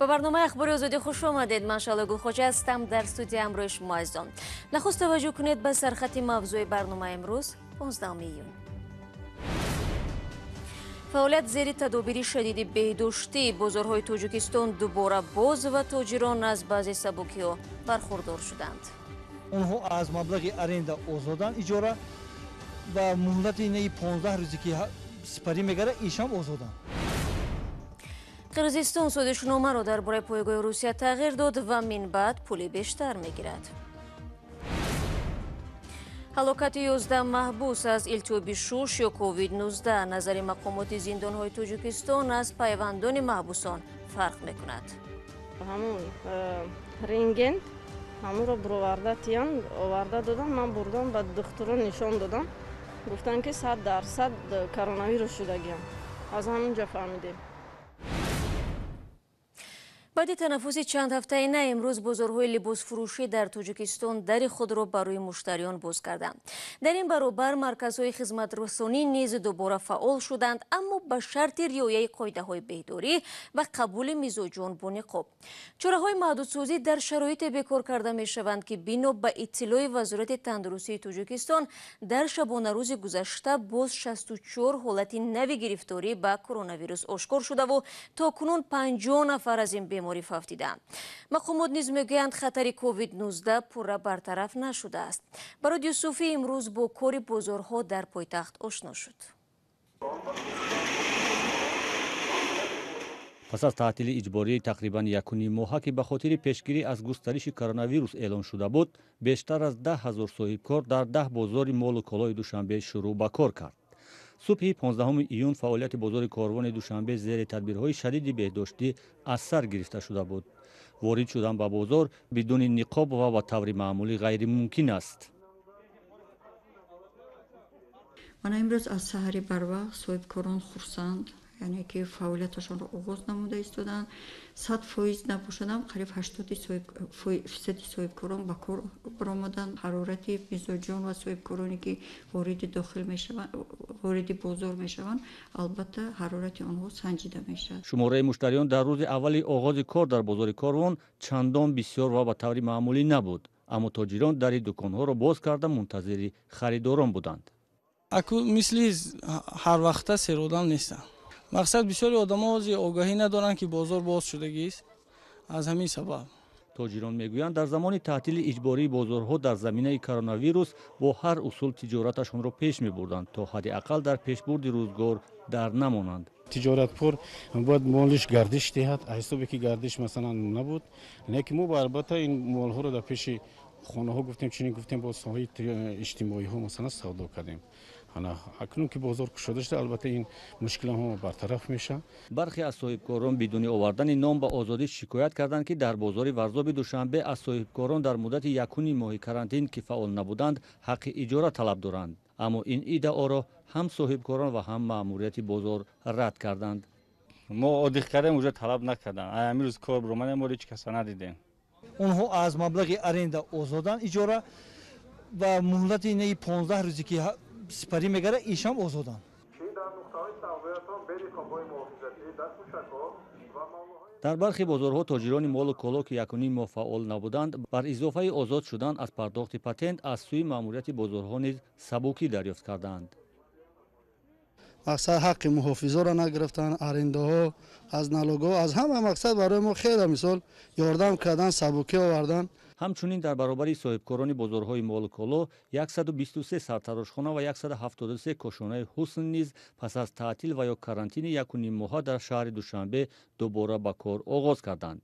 با برنامه اخبار آزادی خوش آمدید. من شاله گلخوجه هستم. در استودیو همراه شما عزیزان. نخست توجه کنید به سرخط موضوع برنامه امروز 15 ایون. فعالیت زیر تدابیر شدید بهداشتی بازارهای تاجیکستان دوباره باز و تاجران از بعضی سبوکی‌ها برخوردار شدند. آنها از مبلغ ارنده آزادند اجاره و مهلت نی 15 روزی که سپری میگیره ایشان آزادند. قرقیزستان سودشنامه را درباره پایگاه روسیه تغییر داد و من بعد پول بیشتر میگیرد. هلاکت 11 محبوس از التهاب شش یا کووید 19 نظر مقامات زندان‌های تاجیکستان از پیوندان محبوسان فرق میکند. همون رنگن همون رو برآورده تیان آورده دادن، من بردم به دکتران نشان دادم، گفتن که 100% کرونا ویروس شدگیم. از همونجا فهمیدیم. بعد تنفس چند هفته نه امروز بازارهای لباس فروشی در تاجیکستان در خود را برای مشتریان باز کردند. در این برابر مرکزهای خدمت رسانی نیز دوباره فعال شدند، اما به شرط رعایت قاعده‌های بهداری و قبول مزاجان با نقاب. چاره‌های محدودسازی در شرایط بکار کرده می‌شوند که بنا به اطلاع وزارت تندرستی تاجیکستان در شبانه روز گذشته باز 64 حالت نوی گرفتاری به کرونا ویروس آشکار شده و تاکنون 50 نفر از این بیماری افتیدند. مقامات نیز میگویند خطر کووید 19 پورا برطرف نشده است. برای یوسفی امروز با کار بازارها در پایتخت آشنا شد. پس از تعطیل اجباری تقریبا 1.5 ماه که به خاطر پیشگیری از گسترش کرونا ویروس اعلان شده بود، بیشتر از 10,000 صاحبکار در 10 بازار مال و کالای دوشنبه شروع به کار کرد. صبح 15 ایون فعالیت بازار کاروان دوشنبه زیر تدبیرهای شدید بهداشتی از سر گرفته شده بود. وارد شدن به بازار بدون نقاب و به طور معمولی غیر ممکن است. من امروز از سحر بروقت صاحبکاران خرسند، یعنی که فعالیتشان را آغاز نموده ایستادند. 100% نباشدم قریب 80% صاحبکاران به کار برآمدند. حرارت مزاجان و صاحبکارانی که وارد داخل میشوند، وارد بازار میشوند، البته حرارت آنها سنجیده میشود. شماره مشتریان در روز اول آغاز کار در بازار کاروان چندان بسیار و به طور معمولی نبود، اما تاجران در دکانها را باز کرده منتظر خریداران بودند. اکو مثل هر وقته سرودن نیستند. مقصد بسیاری آدم‌ها از آگاهی ندارند که بازار باز شدگی است. از همین سبب تاجران میگویند در زمان تعطیل اجباری بازارها در زمینه کرونا ویروس با هر اصول تجارتشان را پیش می‌بردند تا حداقل در پیشبرد روزگار در نمانند. تجارت پر باید مالش گردش دهد، حسابی که گردش مثلا نبود، لیکن ما البته این مال‌ها رو در پیش خانه ها گفتیم، چنین گفتیم با ساحه اجتماعی ها مثلا سودا کردیم. اکنون که بازار گشوده شده البته این مشکل ها برطرف میشه. برخی از صاحبکاران بدون آوردن نام به آزادی شکایت کردند که در بازار ورزاب دوشنبه از صاحبکاران در مدت 1.5 ماه کرانتین که فعال نبودند حق اجاره طلب دارند، اما این ادعا را هم صاحبکاران و هم مأموریت بازار رد کردند. ما عادی کردیم اونجا طلب نکردن، امروز کار برآمدیم ما هیچ کس ندیدیم. آنها از مبلغ ارنده آزادند اجاره و مهلت نی 15 روزی که سپری میگیره ایشان آزادند. در برخی بازارها تاجران مال و کالا که 1.5 ماه فعال نبودند بر اضافه آزاد شدن از پرداخت پاتنت از سوی مأموریت بازارها نیز سبوکی دریافت کردند. مقصد حق محافظا را نگرفتن، ارنده ها از نالاگاه از همه مقصد برای ما خیلی مثال یاردم کردن، سبوکی آوردن. همچنین در برابر صاحبکاران بازارهای مال و کالا 123 سرتراشخانه و 173 کاشانه حسن نیز پس از تعطیل و یا کرانتین 1.5 ماه در شهر دوشنبه دوباره به کار آغاز کردند.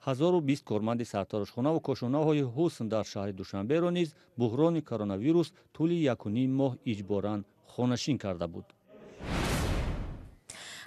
1020 کارمند سرتراشخانه و کاشانه های حسن در شهر دوشنبه را نیز بحران کرونا ویروس طول 1.5 ماه اجباراً خانه‌نشین کرده بود.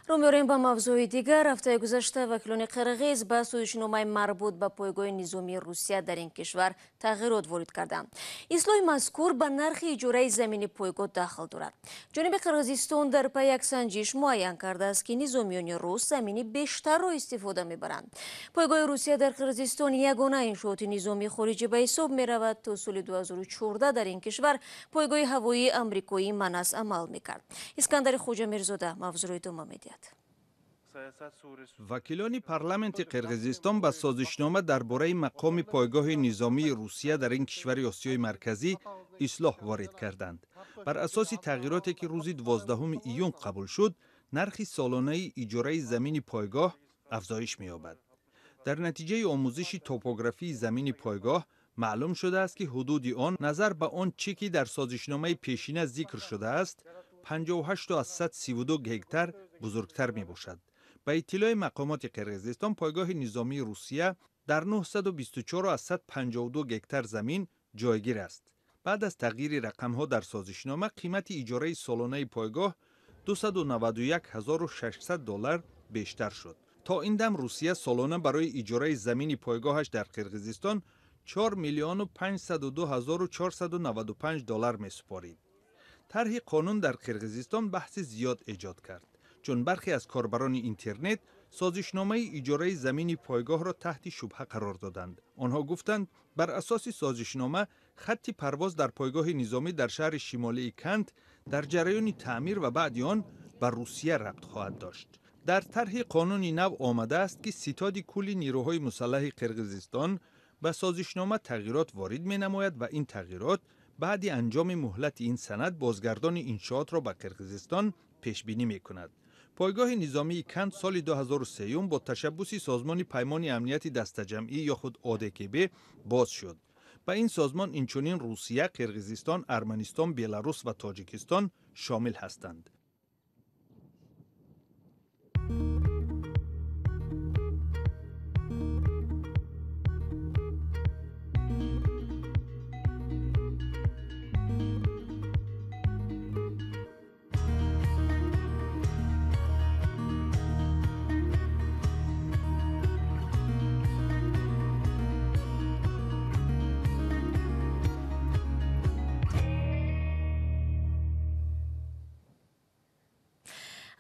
رو می‌ریم با موضوع دیگر. هفته گذشته وکیلان قرقیز به سودشنامه مربوط به پایگاه نظامی روسیه در این کشور تغییرات وارد کردند. اصلاح مذکور به نرخ اجاره زمین پایگاه دخل دارد. جانب قرقیزستان در پی یک سنجش معین کرده است که نظامیان روس زمین بیشتر را استفاده می‌برند. پایگاه روسیه در قرقیزستان یگانه انشاءات نظامی خارجی به حساب می‌رود. تا سال 2014 در این کشور پایگاه هوایی آمریکایی منس عمل می‌کرد. اسکندر خوجا میرزاده موضوع را ادامه می‌دهد. وکیلان پارلمانت قرقیزستان با سازشنامه درباره مقام پایگاه نظامی روسیه در این کشور آسیای مرکزی اصلاح وارد کردند. بر اساس تغییراتی که روز 12 ایون قبول شد، نرخ سالانه اجاره زمین پایگاه افزایش می‌یابد. در نتیجه آموزش توپوگرافی زمین پایگاه معلوم شده است که حدود آن نظر به آن چی که در سازشنامه پیشینه ذکر شده است 58 از 132 هکتار بزرگتر می باشد. به اطلاع مقامات قرقیزستان پایگاه نظامی روسیه در 924 از 152 هکتار زمین جایگیر است. بعد از تغییر رقم‌ها در سازشنامه قیمت اجاره سالانه پایگاه $291,600 بیشتر شد. تا این دم روسیه سالانه برای اجاره زمین پایگاهش در قرقیزستان $4,502,495 می سپارید. طرح قانون در قرقیزستان بحث زیاد ایجاد کرد، چون برخی از کاربران اینترنت سازشنامه اجاره زمین پایگاه را تحت شبهه قرار دادند. آنها گفتند بر اساس سازشنامه خط پرواز در پایگاه نظامی در شهر شمالی کنت در جریان تعمیر و بعد آن به روسیه ربط خواهد داشت. در طرح قانون نو آمده است که ستاد کل نیروهای مسلح قرقیزستان به سازشنامه تغییرات وارد می نماید و این تغییرات بعد انجام مهلت این سند بازگردان انشاءات را به قرقیزستان پیش بینی می کند. پایگاه نظامی کنت سال 2003 با تشبث سازمان پیمان امنیت دسته‌جمعی یا خود ADKB باز شد. به این سازمان اینچنین روسیه، قرقیزستان، ارمنستان، بلاروس و تاجیکستان شامل هستند.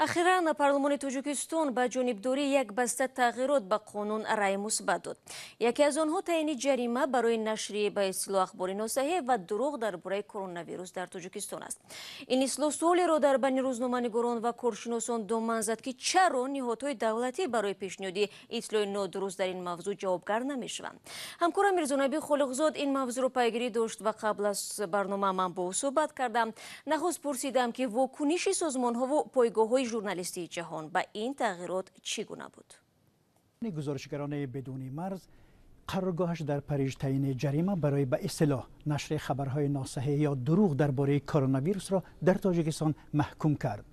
اخیراً پارلمان تاجیکستان به جانبداری یک بسته تغییرات به قانون رأی مثبت داد. یکی از آنها تعیین جریمه برای نشر به اصطلاح اخبار ناصحیح و دروغ درباره کرونا ویروس در تاجیکستان است. این اصلاح سوالی را در بین روزنامه‌نگاران و کارشناسان دامن زد که چرا نهادهای دولتی برای پیشنهاد اطلاع نادرست در این موضوع جوابگر نمی‌شوند. همکارم میرزانبی خالقزاد این موضوع را پیگیری داشت و قبل از برنامه من با او صحبت کردم. نخست پرسیدم که واکنش سازمان‌ها و پایگاه‌های ژورنالیستی جهان به این تغییرات چگونه بود؟ گزارشگران بدون مرز قرارگاهش در پاریژ تعیین جریمه برای به اصطلاح نشر خبرهای ناصحیح یا دروغ درباره کرونا ویروس را در تاجیکستان محکوم کرد.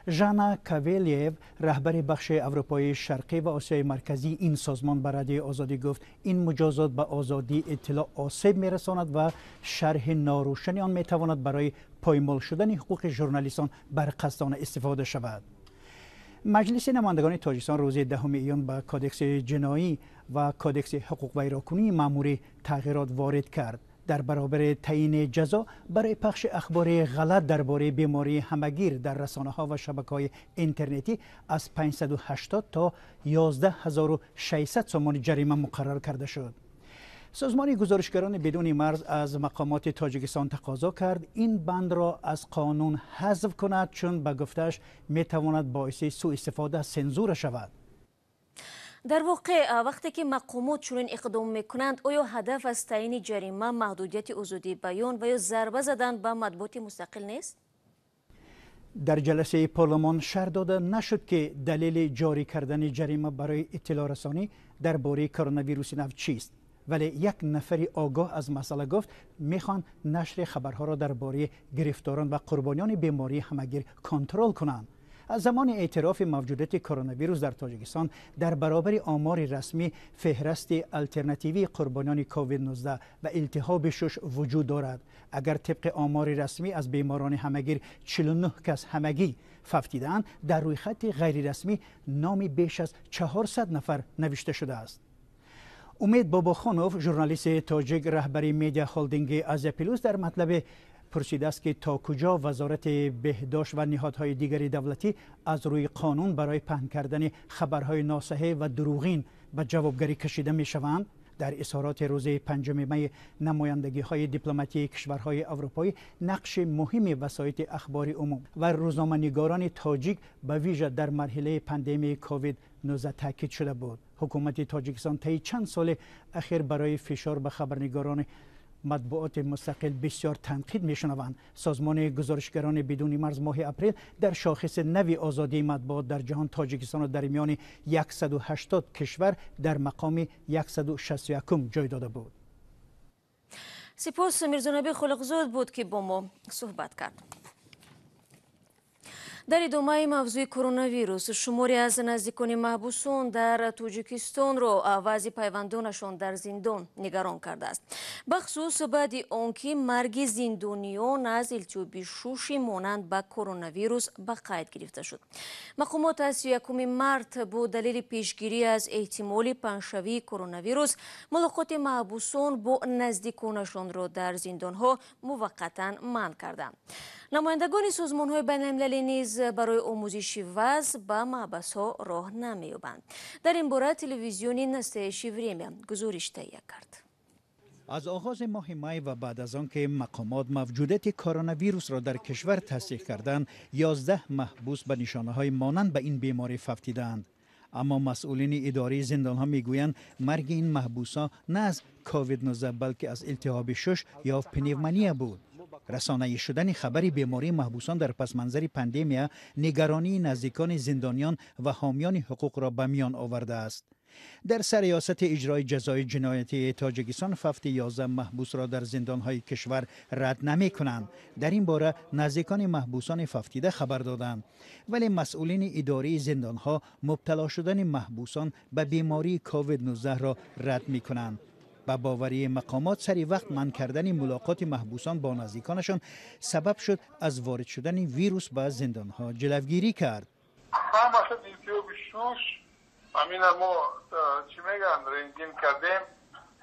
ژانا کاولیو رهبر بخش اروپای شرقی و آسیای مرکزی این سازمان به رادیو آزادی گفت این مجازات به آزادی اطلاع آسیب میرساند و شرح ناروشن آن میتواند برای پایمال شدن حقوق ژورنالیستان برقصدانه استفاده شود. مجلس نمایندگان تاجیکستان روز 10 ایون به کادکس جنایی و کادکس حقوق و ایراکنی مأموری تغییرات وارد کرد در برابر تعیین جزا برای پخش اخبار غلط درباره بیماری همگیر در رسانه‌ها و شبکه‌های اینترنتی از 580 تا 11600 سوم جریمه مقرر کرده شد. سازمان گزارشگران بدون مرز از مقامات تاجیکستان تقاضا کرد این بند را از قانون حذف کند چون به گفتش میتواند باعث سوء استفاده از سنزور شود. در واقع وقتی که مقامات چنین اقدام میکنند آیا هدف از تعیین جریمه محدودیت آزادی بیان و یا ضربه زدن به مطبوعات مستقل نیست؟ در جلسه پارلمان شرح داده نشد که دلیل جاری کردن جریمه برای اطلاع رسانی درباره کرونا ویروس نو چیست، ولی یک نفری آگاه از مسئله گفت میخوان نشر خبرها را درباره گرفتاران و قربانیان بیماری همگیر کنترل کنند. از زمان اعتراف موجودیت کرونا ویروس در تاجیکستان در برابر آمار رسمی فهرست الترناتیوی قربانیان کووید 19 و التهاب شش وجود دارد. اگر طبق آمار رسمی از بیماران همگیر 49 کس همگی فوتیدند، در روی خط غیر رسمی نام بیش از 400 نفر نوشته شده است. امید باباخانوف ژورنالیست تاجیک رهبر میدیا هولدینگ آزیا پلوس در مطلب پرسیده است که تا کجا وزارت بهداشت و نهادهای دیگری دولتی از روی قانون برای پهن کردن خبرهای ناصحیح و دروغین به جوابگری کشیده می شوند. در اظهارات روز 5 می نمایندگی‌های دیپلماتی کشورهای اروپایی نقش مهم وسایط اخبار عموم و روزنامه‌نگاران تاجیک به ویژه در مرحله پاندمی کووید 19 تاکید شده بود. حکومت تاجیکستان طی چند سال اخیر برای فشار به خبرنگاران مطبوعات مستقل بسیار تنقید میشنوند. سازمان گزارشگران بدون مرز ماه اپریل در شاخص نوی آزادی مطبوعات در جهان تاجیکستان را در میان 180 کشور در مقام 161 جای داده بود. سپاس میرزانبی خلقزاد بود که با ما صحبت کرد. در ادامه موضوع کرونا ویروس شماری از نزدیکان محبوسان در تاجیکستان را وضع پیوندانشان در زندان نگران کرده است. بخصوص بعد آنکه مرگ زندانیان از التهاب شوش مانند به کرونا ویروس به قید گرفته شد. مقامات از 31 مارس با دلیل پیشگیری از احتمال پنجشنبه کرونا ویروس ملاقات محبوسان با نزدیکانشان را در زندانها موقتا منع کردند. نمایندگان سازمان‌های بین‌المللی نیز برای آموزش وضع به محبس‌ها راه نمی‌یابند. در این باره تلویزیون نستایشی وریمیا گزارش تهیه کرد. از آغاز ماه می و بعد از آنکه مقامات موجودیت کرونا ویروس را در کشور تصدیق کردند، 11 محبوس به نشانه‌های مانند به این بیماری فوتیدند. اما مسئولین اداری زندان‌ها میگویند مرگ این محبوسان نه از کووید 19 بلکه از التهاب شش یا پنیومونیا بود. رسانه‌ای شدن خبر بیماری محبوسان در پس منظر پاندمی نگرانی نزدیکان زندانیان و حامیان حقوق را به میان آورده است. در سریاست اجرای جزای جنایتی تاجیکستان فوت 11 محبوس را در زندان‌های کشور رد نمی‌کنند. در این باره نزدیکان محبوسان فوتیده خبر دادند، ولی مسئولین اداری زندان‌ها مبتلا شدن محبوسان به بیماری کووید 19 را رد می‌کنند. با باوری مقامات سری وقت منع کردن ملاقات محبوسان با نزدیکانشان سبب شد از وارد شدن ویروس به زندان‌ها جلوگیری کرد. همین ما چی میگن رنگین کردیم،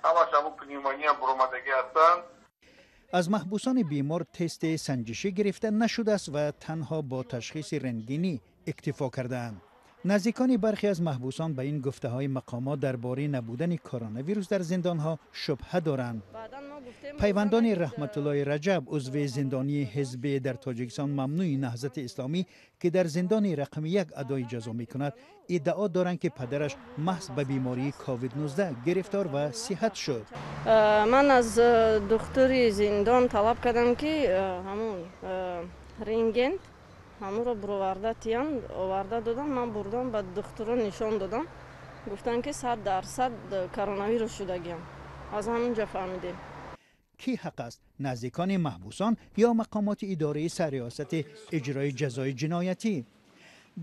همش همون پنیومونیا برآمدگی هستند. از محبوسان بیمار تست سنجشی گرفته نشده است و تنها با تشخیص رنگینی اکتفا کردند. نزدیکان برخی از محبوسان به این گفته‌های مقامات درباره نبودن کرونا ویروس در زندان‌ها شبهه دارند. پیوندان رحمت الله رجب عضو زندانی حزب در تاجیکستان ممنوع نهضت اسلامی که در زندان رقم 1 ادای جزا می‌کند ادعا دارند که پدرش محض به بیماری کووید 19 گرفتار و صحت شد. من از دکتر زندان طلب کردم که همون رنگن همون رو برآورده تیان آورده دادم. من بردم به دکتران نشان دادم، گفتن که 100% کرونا ویروس شدگیم. از همونجا فهمیدیم. کی حق است؟ نزدیکان محبوسان یا مقامات اداره سریاست اجرای جزای جنایتی؟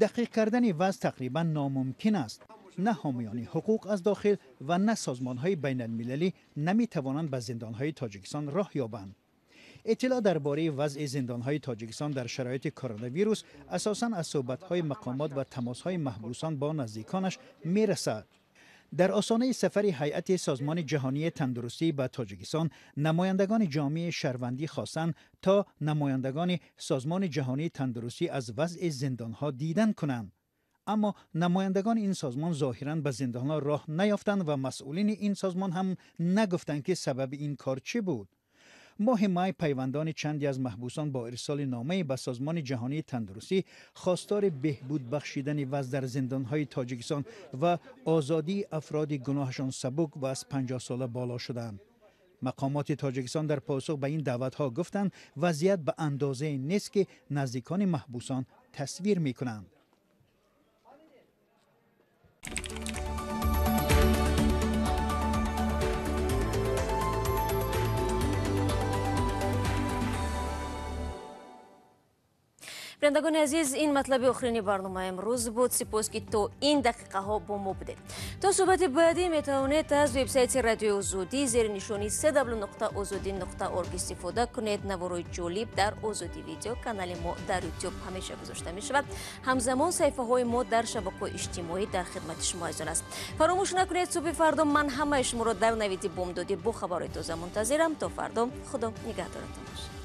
دقیق کردن وضع تقریبا ناممکن است. نه حامیان حقوق از داخل و نه سازمان‌های بین‌المللی نمی‌توانند به زندان‌های تاجیکستان راه یابند. اطلاع درباره وضع زندان‌های تاجیکستان در شرایط کرونا ویروس اساساً از صحبت‌های مقامات و تماس‌های محبوسان با نزدیکانش می‌رسد. در آستانه سفر هیئت سازمان جهانی تندرستی به تاجیکستان، نمایندگان جامعه شهروندی خواستند تا نمایندگان سازمان جهانی تندرستی از وضع زندان‌ها دیدن کنند. اما نمایندگان این سازمان ظاهراً به زندان‌ها راه نیافتند و مسئولین این سازمان هم نگفتند که سبب این کار چه بود. ماه می پیوندان چندی از محبوسان با ارسال نامه به سازمان جهانی تندرستی خواستار بهبود بخشیدن وضع در زندان‌های تاجیکستان و آزادی افراد گناهشان سبک و از 50 ساله بالا شدند. مقامات تاجیکستان در پاسخ به این دعوت‌ها گفتند وضعیت به اندازه نیست که نزدیکان محبوسان تصویر می‌کنند. بینندگان عزیز، این مطلب آخرین برنامه امروز بود. سپاس که تا این دقیقه ها با ما بودید. تا صحبت بعدی میتوانید از وبسایت رادیو آزادی زیر نشانی www.azadi.org استفاده کنید. نوارای جالب در آزادی ویدیو کانال ما در یوتیوب همیشه گذاشته می شود. همزمان صفحه های ما در شبکه‌های اجتماعی در خدمت شما است. فراموش نکنید صبح فردا من همه شما را در نوید بامدادی با خبرهای تازه منتظرم. تا فردا، خدا نگهدارتان باشه.